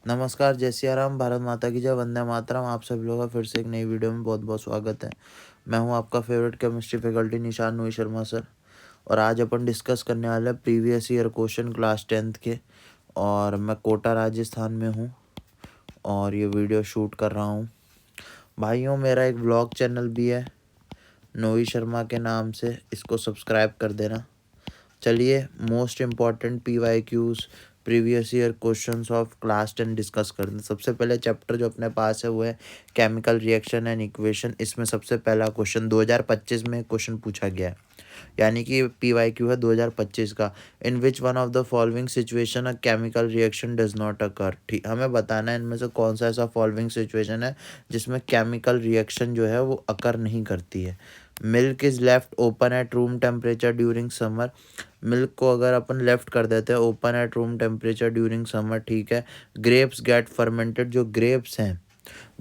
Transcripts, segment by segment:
नमस्कार, जय सिया राम, भारत माता की जय, वंदे मातरम। आप सभी लोगों का फिर से एक नई वीडियो में बहुत बहुत स्वागत है। मैं हूं आपका फेवरेट केमिस्ट्री फैकल्टी निशान नोई शर्मा सर। और आज अपन डिस्कस करने वाले हैं previous year question class 10th के। और मैं कोटा राजस्थान में हूं और ये वीडियो शूट कर रहा हूं। भाइयों, मेरा एक ब्लॉग चैनल भी है नोई शर्मा के नाम से, इसको सब्सक्राइब कर देना। चलिए most important PYQs previous year questions of class 10 discuss करते हैं। सबसे पहले चैप्टर जो अपने पास है वो है केमिकल रिएक्शन एंड इक्वेशन। इसमें सबसे पहला क्वेश्चन 2025 में क्वेश्चन पूछा गया है, यानी कि PYQ है 2025 का। In which one of the following situation a chemical reaction does not occur. ठीक, हमें बताना है इनमें से कौन सा ऐसा फॉलोइंग सिचुएशन है जिसमें केमिकल रिएक्शन जो है वो अकर नहीं करती है। Milk is left open at room temperature during summer. Milk को अगर अपन लेफ्ट कर देते हैं open at room temperature during summer, ठीक है। ग्रेप्स गेट फर्मेंटेड, जो ग्रेप्स हैं,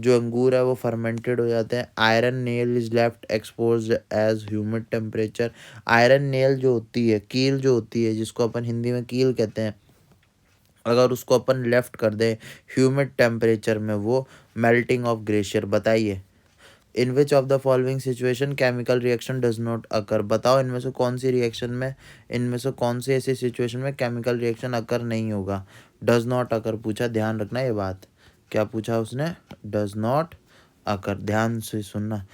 जो अंगूर है वो फर्मेंटेड हो जाते हैं। Iron nail is left expose as humid temperature. Iron nail जो होती है, कील जो होती है, जिसको अपन हिंदी में कील कहते हैं, अगर उसको अपन लेफ्ट कर दें ह्यूमिड टेम्परेचर में, वो मेल्टिंग ऑफ ग्लेशियर। बताइए in which of the following situation chemical reaction does not occur. बताओ इनमें से कौन सी रिएक्शन में, इनमें से कौन सी ऐसी सिचुएशन में केमिकल रिएक्शन अकर नहीं होगा। डज नॉट अकर पूछा, ध्यान रखना ये बात। क्या पूछा उसने? डज नॉट अकर, ध्यान से सुनना।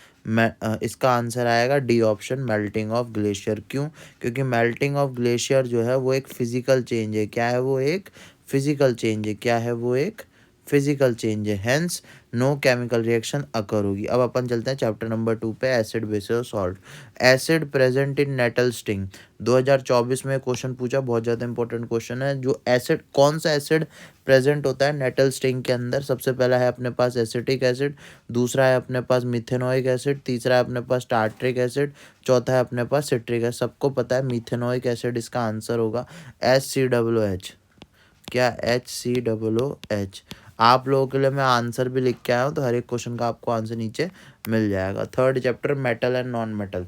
इसका आंसर आएगा D option, melting of glacier. क्यों? क्योंकि मेल्टिंग ऑफ ग्लेशियर जो है वो एक फिजिकल चेंज है। क्या है वो? एक फिजिकल चेंज है। क्या है वो? एक फिजिकल चेंज है। Hence no chemical reaction occur होगी। अब अपन चलते हैं चैप्टर नंबर 2 पे, एसिड बेस और salt. Acid present in nettle sting. 2024 में क्वेश्चन पूछा, बहुत ज़्यादा इंपॉर्टेंट क्वेश्चन है। जो एसिड, कौन सा एसिड प्रेजेंट होता है नेटल स्टिंग के अंदर? सबसे पहला है अपने पास एसिटिक एसिड, दूसरा है अपने पास मिथेनोइक एसिड, तीसरा है अपने पास टार्ट्रिक एसिड, चौथा है अपने पास सिट्रिक एसिड। सबको पता है मिथेनोइक एसिड इसका आंसर होगा। HCOOH। क्या? HCOOH। आप लोगों के लिए मैं आंसर भी लिख के आया हूँ, तो हर एक क्वेश्चन का आपको आंसर नीचे मिल जाएगा। Third chapter, metal and non metal.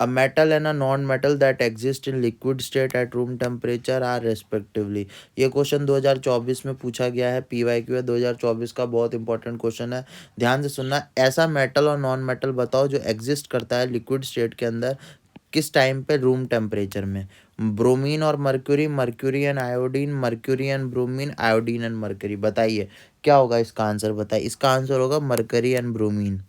A metal and a non-metal that exist in liquid state at room temperature are respectively। ये क्वेश्चन 2024 में पूछा गया है, PYQ है 2024 का, बहुत इंपॉर्टेंट क्वेश्चन है। ध्यान से सुनना। ऐसा मेटल और नॉन मेटल बताओ जो एग्जिस्ट करता है लिक्विड स्टेट के अंदर, किस टाइम पे? रूम टेम्परेचर में। ब्रोमीन और mercury, mercury and iodine, mercury and bromine, iodine and mercury. बताइए क्या होगा इसका आंसर? बताइए, इसका आंसर होगा मर्करी एंड ब्रोमीन।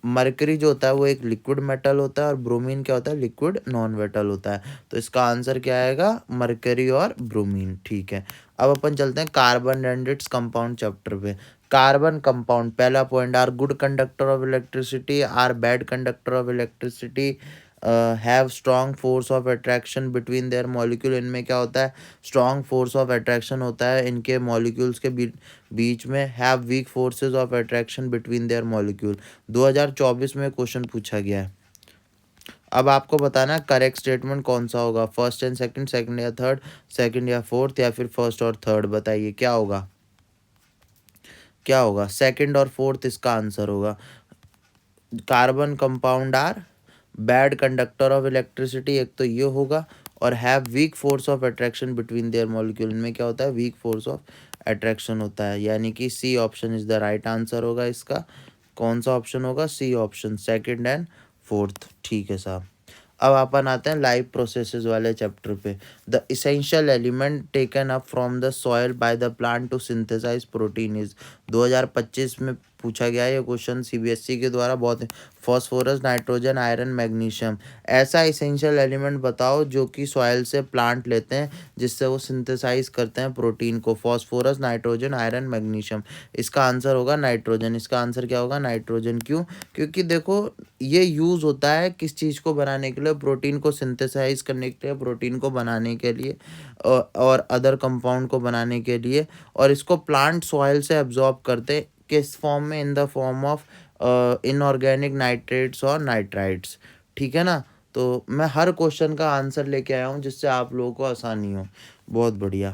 मर्करी जो होता है वो एक लिक्विड मेटल होता है, और ब्रोमीन क्या होता है? लिक्विड नॉन मेटल होता है। तो इसका आंसर क्या आएगा? मर्करी और ब्रोमीन। ठीक है। अब अपन चलते हैं carbon and its compound chapter पे। कार्बन कंपाउंड, पहला point, are good conductor of electricity, are bad conductor of electricity, have strong force of attraction between their molecule. इनमें क्या होता है? स्ट्रॉन्ग फोर्स ऑफ अट्रैक्शन होता है इनके मॉलिक्यूल्स के बीच में। Have week forces of attraction between their molecule. 2024 में क्वेश्चन पूछा गया है। अब आपको बताना है करेक्ट स्टेटमेंट कौन सा होगा, फर्स्ट एंड सेकंड, सेकंड या थर्ड, सेकंड या फोर्थ, या फिर फर्स्ट और थर्ड। बताइए क्या होगा? क्या होगा? सेकंड और फोर्थ इसका आंसर होगा। Carbon compound are bad conductor of electricity, एक तो ये होगा, और have weak force of attraction between their molecule. इनमें क्या होता है? वीक फोर्स ऑफ अट्रैक्शन होता है, यानी कि C option is the right answer होगा इसका। कौन सा ऑप्शन होगा? C option, second and fourth. ठीक है साहब। अब अपन आते हैं लाइव प्रोसेसेस वाले चैप्टर पे। The essential element taken up from the soil by the plant to synthesise protein is. 2025 में पूछा गया है ये क्वेश्चन CBSE के द्वारा, बहुत। Phosphorus, nitrogen, iron, magnesium. ऐसा इसेंशियल एलिमेंट बताओ जो कि सॉइल से प्लांट लेते हैं, जिससे वो सिंथेसाइज करते हैं प्रोटीन को। Phosphorus, nitrogen, iron, magnesium. इसका आंसर होगा नाइट्रोजन। इसका आंसर क्या होगा? नाइट्रोजन। क्यों? क्योंकि देखो, ये यूज़ होता है किस चीज़ को बनाने के लिए? प्रोटीन को सिंथेसाइज करने के लिए, प्रोटीन को बनाने के लिए, और अदर कंपाउंड को बनाने के लिए। और इसको प्लांट सॉइल से एब्जॉर्ब करते हैं, किस फॉर्म में? In the form of inorganic nitrates और नाइट्राइट्स। ठीक है ना? तो मैं हर क्वेश्चन का आंसर लेके आया हूँ जिससे आप लोगों को आसानी हो। बहुत बढ़िया।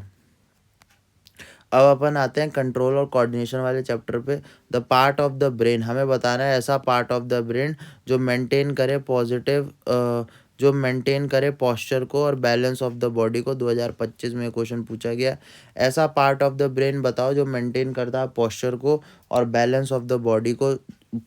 अब अपन आते हैं कंट्रोल और कोऑर्डिनेशन वाले चैप्टर पे। The part of the brain, हमें बताना है ऐसा पार्ट ऑफ द ब्रेन जो मेंटेन करे पॉजिटिव जो मेंटेन करे पोस्चर को और बैलेंस ऑफ द बॉडी को। 2025 में क्वेश्चन पूछा गया। ऐसा पार्ट ऑफ द ब्रेन बताओ जो मेंटेन करता है पोस्चर को और बैलेंस ऑफ द बॉडी को।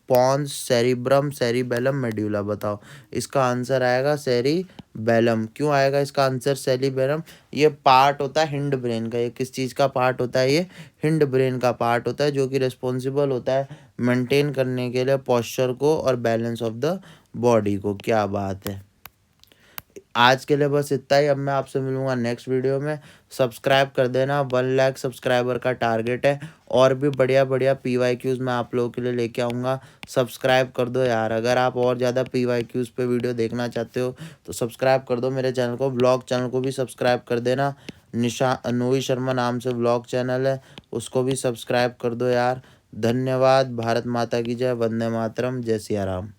पॉन्स, सेरिब्रम, सेरिबेलम, मेड्यूला बताओ। इसका आंसर आएगा सेरिबेलम। क्यों आएगा इसका आंसर सेरिबेलम? ये पार्ट होता है हिंड ब्रेन का। ये किस चीज़ का पार्ट होता है? ये हिंड ब्रेन का पार्ट होता है, जो कि रिस्पॉन्सिबल होता है मेंटेन करने के लिए पोस्चर को और बैलेंस ऑफ द बॉडी को। क्या बात है। आज के लिए बस इतना ही। अब मैं आपसे मिलूंगा नेक्स्ट वीडियो में। सब्सक्राइब कर देना, 1 लाख सब्सक्राइबर का टारगेट है। और भी बढ़िया बढ़िया PYQs मैं आप लोगों के लिए लेके आऊँगा। सब्सक्राइब कर दो यार। अगर आप और ज़्यादा PYQs पे वीडियो देखना चाहते हो तो सब्सक्राइब कर दो मेरे चैनल को। व्लॉग चैनल को भी सब्सक्राइब कर देना। नोही शर्मा नाम से व्लॉग चैनल है, उसको भी सब्सक्राइब कर दो यार। धन्यवाद। भारत माता की जय। वंदे मातरम। जय सिया राम।